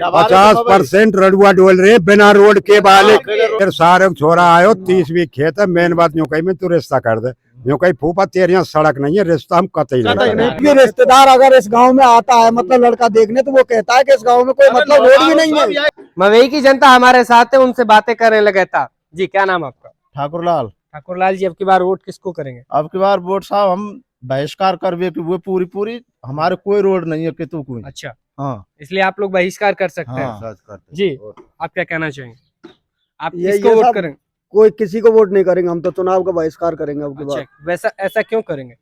50% रडुआ डोल रहे बिना रोड के वाले। फिर सारे छोरा आयो 30 खेत है। मेन बात यूँ कही मैं तू रिश्ता कर दे, यूँ कही फूफा तेरे यहाँ सड़क नहीं है, रिश्ता हम कतई नहीं। ये रिश्तेदार अगर इस गांव में आता है मतलब लड़का देखने, तो वो कहता है कि इस गांव में कोई मतलब रोड भी नहीं है। मवई की जनता हमारे साथ है, उनसे बातें करने लगे था। जी क्या नाम आपका? ठाकुरलाल जी, अब की बार वोट किसको करेंगे? अब की बार वोट साहब हम बहिष्कार करवे कि वो पूरी हमारे कोई रोड नहीं है कितु कोई। अच्छा, हाँ, इसलिए आप लोग बहिष्कार कर सकते हैं। हाँ। जी, आप क्या कहना चाहेंगे? आप ये किसको वोट सब करेंगे? कोई किसी को वोट नहीं करेंगे, हम तो चुनाव का बहिष्कार करेंगे अब की बार। अच्छा, वैसा ऐसा क्यों करेंगे?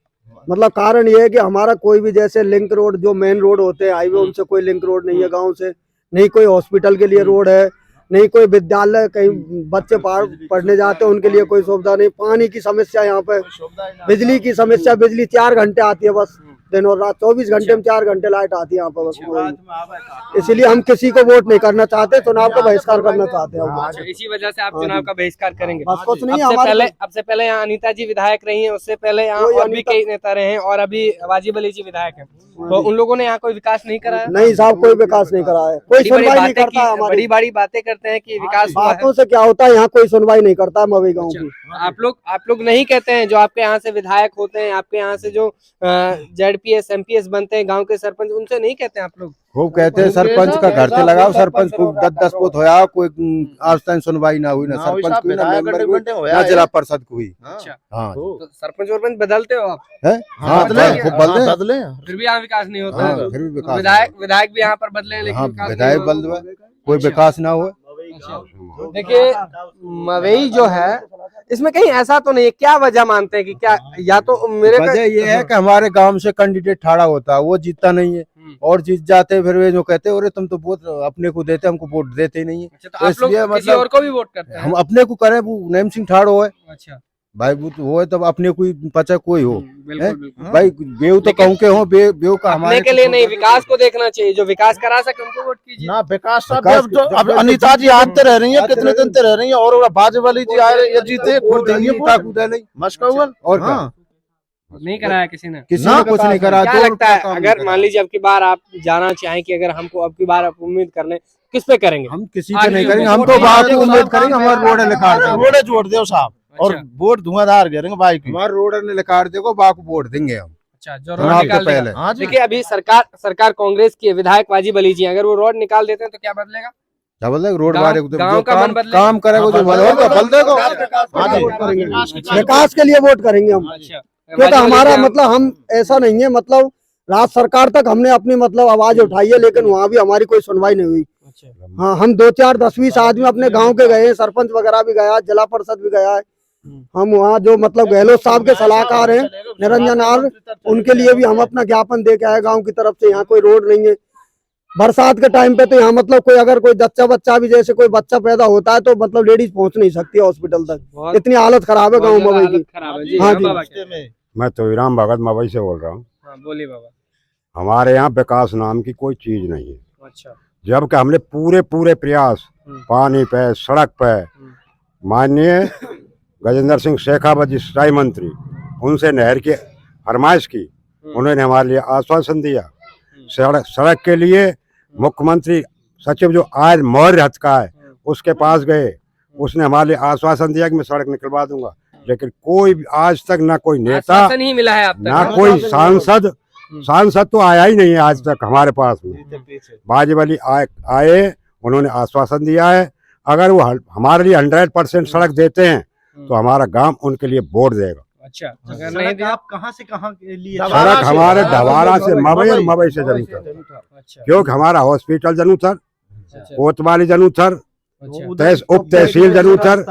मतलब कारण ये है कि हमारा कोई भी जैसे लिंक रोड जो मेन रोड होते हैं हाईवे, उनसे कोई लिंक रोड नहीं है गांव से, नहीं कोई हॉस्पिटल के लिए रोड है, नहीं कोई विद्यालय, कहीं बच्चे पढ़ने जाते हैं उनके लिए कोई सुविधा नहीं, पानी की समस्या यहाँ पे, बिजली की समस्या, बिजली 4 घंटे आती है बस, दिन और रात 24 घंटे में 4 घंटे लाइट आती है यहाँ पर बस। इसलिए हम किसी को वोट नहीं करना चाहते, चुनाव का बहिष्कार करना चाहते हैं। अच्छा, इसी वजह से आप चुनाव का बहिष्कार करेंगे? बस कुछ नहीं। अब से पहले यहाँ अनीता जी विधायक रही हैं, उससे पहले यहाँ और भी कई नेता रहे हैं, और अभी वाजिब अली जी विधायक हैं, तो उन लोगों ने यहाँ कोई विकास नहीं कराया? नहीं साहब, कोई विकास नहीं करा है, कोई सुनवाई नहीं करता है हमारी। बड़ी बातें करते हैं कि विकास बातों से क्या होता है, यहाँ कोई सुनवाई नहीं करता है मवई गाँव की। आप लोग नहीं कहते हैं, जो आपके यहाँ से विधायक होते हैं, आपके यहाँ से जो ZPS MPS बनते हैं, गांव के सरपंच, उनसे नहीं कहते हैं आप लोग? खूब कहते हैं सरपंच का घर से लगाओ, सरपंच खूब 10-10 पोत होया, कोई आज तक सुनवाई ना हुई, ना सरपंच हुई, ना मेंबर हुई, ना जिला परिषद हुई। अच्छा, हाँ, तो सरपंच वरपंच बदलते हो आप? हाँ, बदले, फिर भी यहाँ विकास नहीं होता है। फिर भी विकास। विधायक भी यहाँ पर बदले, लेकिन विधायक बदले, कोई विकास ना हुआ। देखिए, मवई जो है इसमें कहीं ऐसा तो नहीं है, क्या वजह मानते हैं कि क्या, या तो मेरे वजह ये है कि हमारे गांव से कैंडिडेट ठाड़ा होता है, वो जीतता नहीं है, और जीत जाते फिर वे जो कहते हैं, तुम तो वोट अपने को देते, हमको वोट देते ही नहीं है। अच्छा, तो आप लोग किसी और को भी वोट करते हैं? हम अपने को करें, वो नैम सिंह ठाड़ो है। अच्छा भाई, वो है तब अपने कोई पचा कोई हो, बिल्कुल। भाई बेव तो कहूँ के हो, बेव का हमारे के लिए नहीं, विकास को देखना चाहिए, जो विकास करा सके उनको वोट कीजिए ना। विकास अब अनीता जी आते रह रही है, कितने दिन से रह रही है, और भाजपा वाली जी आ रही है, जीते और नहीं कराया किसी ने कुछ नहीं करा। क्या लगता है, अगर मान लीजिए अब की बार आप जाना चाहें कि अगर हमको अब की बार आप उम्मीद कर लें, किस पे करेंगे? हम किसी पे नहीं करेंगे, हम तो बात उम्मीद करेंगे, हमारे रोड रोडे जोड़ दो साहब, और वोट धुआंधार गिरेंगे भाई की, हमारे रोड ने लिखाड़ देखो, बाकू वोट देंगे हम। अच्छा, जो रोड निकाल पहले। देखिए, अभी सरकार कांग्रेस की विधायक वाजिब अली जी, अगर वो रोड निकाल देते हैं तो क्या बदलेगा? क्या बोल रहे, रोड वाले गाँव का मन बदलेगा, काम करेगा, जो बल देगा, विकास के लिए वोट करेंगे हम। क्योंकि हमारा मतलब हम ऐसा नहीं है, मतलब राज्य सरकार तक हमने अपनी मतलब आवाज उठाई है, लेकिन वहाँ भी हमारी कोई सुनवाई नहीं हुई। हाँ, हम 2-4 10-20 आदमी अपने गांव के गए, सरपंच वगैरह भी गया, जिला परिषद भी गया है। हम वहाँ जो मतलब गहलोत साहब के सलाहकार हैं निरंजन आर, उनके लिए भी हम अपना ज्ञापन दे के आए गाँव की तरफ से। यहाँ कोई रोड नहीं है, बरसात के टाइम पे तो यहाँ मतलब कोई अगर कोई बच्चा भी, जैसे कोई बच्चा पैदा होता है तो मतलब लेडीज पहुँच नहीं सकती हॉस्पिटल तक, इतनी हालत खराब है गाँव मवई की। हाँ जी, मैं तो राम भगत मवई से बोल रहा हूँ। बोलिए बाबा। हमारे यहाँ विकास नाम की कोई चीज नहीं है। अच्छा, जबकि हमने पूरे प्रयास पानी पे, सड़क पे, माननीय गजेंद्र सिंह शेखावत जी सिंचाई मंत्री, उनसे नहर की फरमाइश की, उन्होंने हमारे लिए आश्वासन दिया। सड़क के लिए मुख्यमंत्री सचिव जो आज मौर्य हथ का है, उसके पास गए, उसने हमारे लिए आश्वासन दिया कि मैं सड़क निकलवा दूंगा, लेकिन कोई आज तक ना कोई नेता नहीं मिला है, ना कोई सांसद तो आया ही नहीं है आज तक हमारे पास में। वाजिब अली आए, उन्होंने आश्वासन दिया है, अगर वो हमारे लिए 100% सड़क देते हैं तो हमारा गांव उनके लिए वोट देगा। अच्छा, अगर नहीं दिया, आप कहाँ से कहाँ के लिए? सड़क हमारे ढवारा से मवई और मवई से जनुथर, क्योंकि हमारा हॉस्पिटल जनुथर, कोतवाली जनुथर, उप तहसील जनुथर,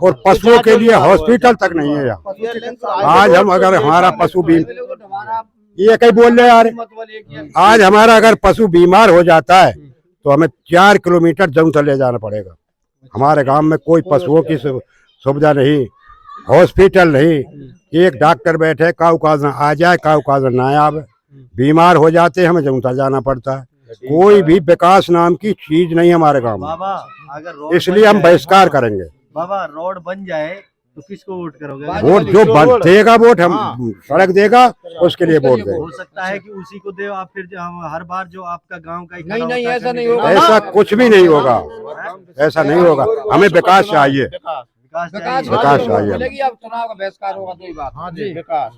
और पशुओं के लिए हॉस्पिटल तक नहीं है यहाँ। आज हम अगर हमारा पशु ये कहीं बोल रहे यार, आज हमारा अगर पशु बीमार हो जाता है तो हमें 4 किलोमीटर जनुथर ले जाना पड़ेगा। हमारे गांव में कोई पशुओं की सुविधा नहीं, हॉस्पिटल नहीं, एक डॉक्टर बैठे, काउकाज आ जाए, काउकाज ना आवे, बीमार हो जाते हमें जमुता जाना पड़ता है। कोई भी विकास नाम की चीज नहीं हमारे गांव में, इसलिए हम बहिष्कार करेंगे। बाबा रोड बन जाए तो किसको वोट करोगे? वोट जो देगा वोट हम सड़क देगा उसके लिए वोट देंगे। हो सकता है कि उसी को दे आप, फिर हम हर बार जो आपका गांव का नहीं, नहीं, ऐसा नहीं होगा। ऐसा कुछ भी नहीं होगा, ऐसा नहीं होगा। हमें विकास चाहिए, विकास विकास चाहिए। मिलेगी, अब चुनाव का बहिष्कार होगा तो ही बात। हाँ जी, विकास।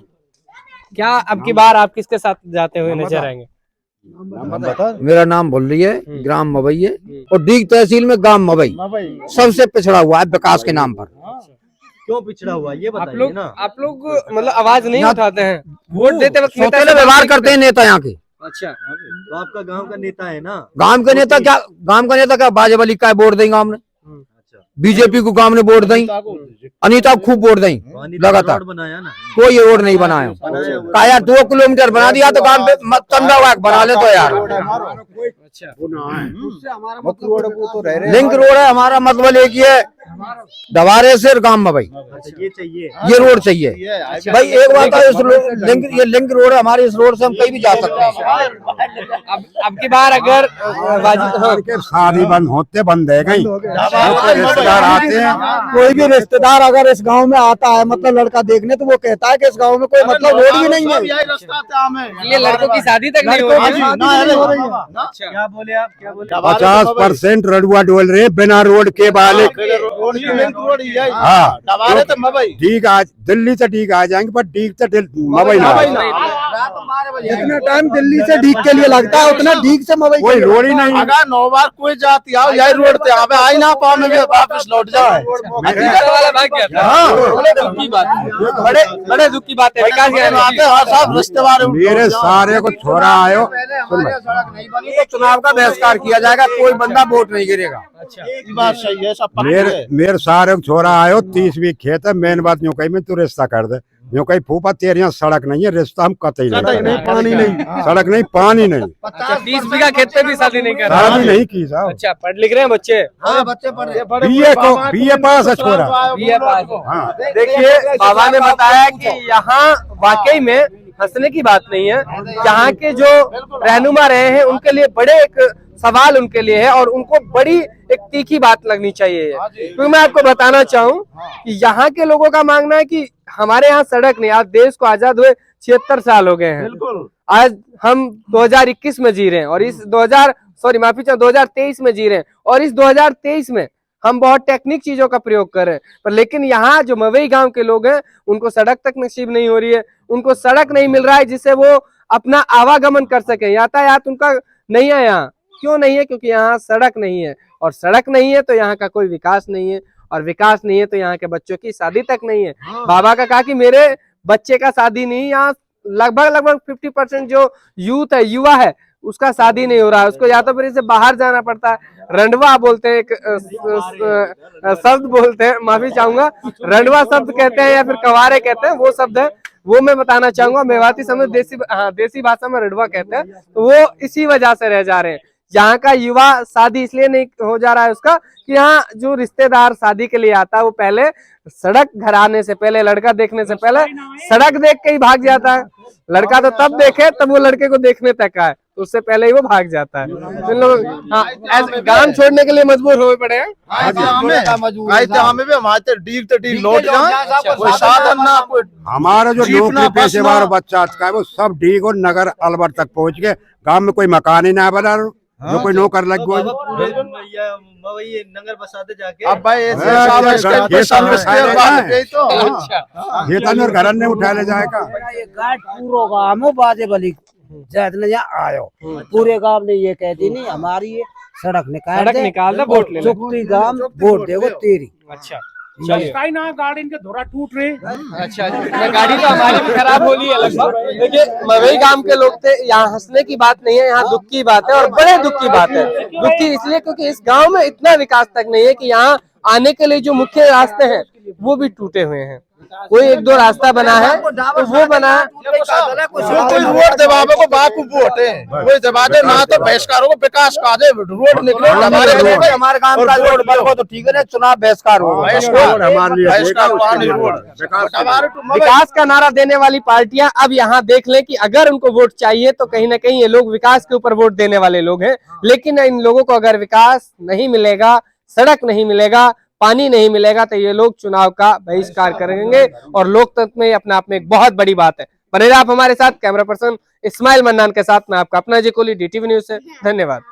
क्या अब की बार आप किसके साथ जाते हुए नजर आएंगे? मेरा नाम बोल रही है, ग्राम मवई है और डीग तहसील में गांव मवई सबसे पिछड़ा हुआ है विकास के नाम पर। क्यों पिछड़ा हुआ ये आप बताइए ना। लोग मतलब आवाज नहीं उठाते हैं, वोट देते वक्त नेता सौतेले व्यवहार करते हैं नेता यहाँ के। अच्छा, तो आपका गांव का नेता है ना। गांव के नेता क्या, गांव का नेता क्या बाजेबली का वोट देंगे हमने, बीजेपी को गांव ने वोट दी, अनीता को खूब वोट दी लगातार, रोड बनाया ना, कोई रोड नहीं बनाया। कहा यार 2 किलोमीटर बना दिया तो गांव पे चंदा वाक बना ले तो यार। लिंक रोड है, हमारा मतलब एक ही है दवारे से गांव में भाई, ये चाहिए, ये रोड चाहिए भाई। एक बात है, ये लिंक रोड है हमारे, इस रोड से हम कहीं भी जा सकते हैं। अब की बार अगर शादी बंद होते बंद है कहीं, रिश्तेदार आते हैं, कोई भी रिश्तेदार अगर इस गांव में आता है मतलब लड़का देखने, तो वो कहता है कि इस गांव में कोई मतलब रोड भी नहीं है। ये लड़कों की शादी तक नहीं हो रही। क्या बोले आप, क्या बोले? 50% रडुआ डोल रहे हैं बिना रोड के वाले। हाँ, ठीक आज दिल्ली से ठीक आ जाएंगे, पर ठीक से मवई ना। जितना टाइम दिल्ली से ढीक के लिए लगता है उतना ढीक से मवई कोई रोड ही नहीं। अगर 9 बार कोई जाती आओ यही रोड पे आवे, आई ना पाओ में वापस लौट जाए। बड़े बड़े दुख की बात है। विकास सब रिश्तेदार मेरे सारे को छोरा आयो, चुनाव का बहिष्कार किया जाएगा, कोई बंदा वोट नहीं गिरेगा। बात सही है, सब मेरे सारे को छोरा आयो, 30 खेत है। मेन बात यूँ कही मैं तू रिश्ता कर दे, यूँ कही फूफा तेरे यहाँ सड़क नहीं है, रिश्ता हम कतई नहीं, पानी नहीं, सड़क नहीं, पानी नहीं। 30 बीघा खेत पे भी शादी नहीं कर रहा। शादी नहीं की साहब। अच्छा, पढ़ लिख रहे हैं बच्चे? बच्चे पढ़ रहे बीए पास है छोरा। हाँ, देखिए, बाबा ने बताया कि यहाँ वाकई में हंसने की बात नहीं है। यहाँ के जो रहनुमा रहे हैं उनके लिए बड़े एक सवाल उनके लिए है और उनको बड़ी एक तीखी बात लगनी चाहिए। क्योंकि मैं आपको बताना चाहूँ कि यहाँ के लोगों का मांगना है कि हमारे यहाँ सड़क नहीं। आज देश को आजाद हुए 76 साल हो गए हैं। आज हम 2021 में जी रहे हैं और इस 2023 में जी रहे हैं और इस 2023 में हम बहुत टेक्निक चीजों का प्रयोग कर रहे हैं। पर लेकिन यहाँ जो मवई गांव के लोग हैं उनको सड़क तक नसीब नहीं हो रही है, उनको सड़क नहीं मिल रहा है जिससे वो अपना आवागमन कर सके। यातायात उनका नहीं है यहाँ। क्यों नहीं है? क्योंकि यहाँ सड़क नहीं है और सड़क नहीं है तो यहाँ का कोई विकास नहीं है और विकास नहीं है तो यहाँ के बच्चों की शादी तक नहीं है। बाबा का कहा कि मेरे बच्चे का शादी नहीं, यहाँ लगभग 50% जो यूथ है, युवा है, उसका शादी नहीं हो रहा है। उसको या तो फिर इसे बाहर जाना पड़ता है, रंडवा बोलते हैं, एक शब्द बोलते हैं, माफी चाहूंगा, रंडवा शब्द कहते हैं या फिर कवारे कहते हैं, वो शब्द है, वो मैं बताना चाहूंगा। मेवाती समझ देसी भाषा में रंडवा कहते हैं। तो वो इसी वजह से रह जा रहे हैं। यहाँ का युवा शादी इसलिए नहीं हो जा रहा है उसका कि यहाँ जो रिश्तेदार शादी के लिए आता है वो पहले सड़क घर आने से पहले, लड़का देखने से पहले सड़क देख के ही भाग जाता है। लड़का तो तब देखे तब वो लड़के को देखने तक आए, तो उससे पहले ही वो भाग जाता है। तो लोग गांव छोड़ने के लिए मजबूर हो पड़े हैं। हमारा जो नौकरी पेशेवर बच्चा है वो सब ढीक और नगर अलवर तक पहुँच गए। गाँव में कोई मकान ही ना बना, जो कोई नौकर लग गई नगर बसाते जाके। अब भाई घर ने उठा ले जाएगा। पूरा गाँव बाजे बली आयो, पूरे गांव ने ये कहती नहीं हमारी ये सड़क निकाल दे, वोट ले ले। चुपती गांव वोट देगो तेरी। अच्छा, ना गाड़ी के धोरा टूट रहे। अच्छा, गाड़ी तो हमारी भी खराब हो रही है लगभग। देखिए, मवई गांव के लोग थे, यहाँ हंसने की बात नहीं है, यहाँ दुख की बात है और बड़े दुख की बात है। दुख की इसलिए क्योंकि इस गांव में इतना विकास तक नहीं है कि यहाँ आने के लिए जो मुख्य रास्ते हैं वो भी टूटे हुए हैं। कोई 1-2 रास्ता बना है तो वो बना, कोई रोड दबावे को बापू वोट है, कोई दबा दे ना तो बहिष्कार हो, विकास का दे, रोड निकले हमारे गांव का रोड बन गो तो ठीक है, चुनाव बहिष्कार होगा। विकास का नारा देने वाली पार्टियां अब यहाँ देख लें कि अगर उनको वोट चाहिए तो कहीं ना कहीं ये लोग विकास के ऊपर वोट देने वाले लोग हैं। लेकिन इन लोगों को अगर विकास नहीं मिलेगा, सड़क नहीं मिलेगा, पानी नहीं मिलेगा तो ये लोग चुनाव का बहिष्कार करेंगे और लोकतंत्र में अपने आप में एक बहुत बड़ी बात है। बने रहिए आप हमारे साथ। कैमरा पर्सन इस्माइल मन्नान के साथ मैं आपका अपना अजय कोहली, DTV न्यूज़ से। धन्यवाद।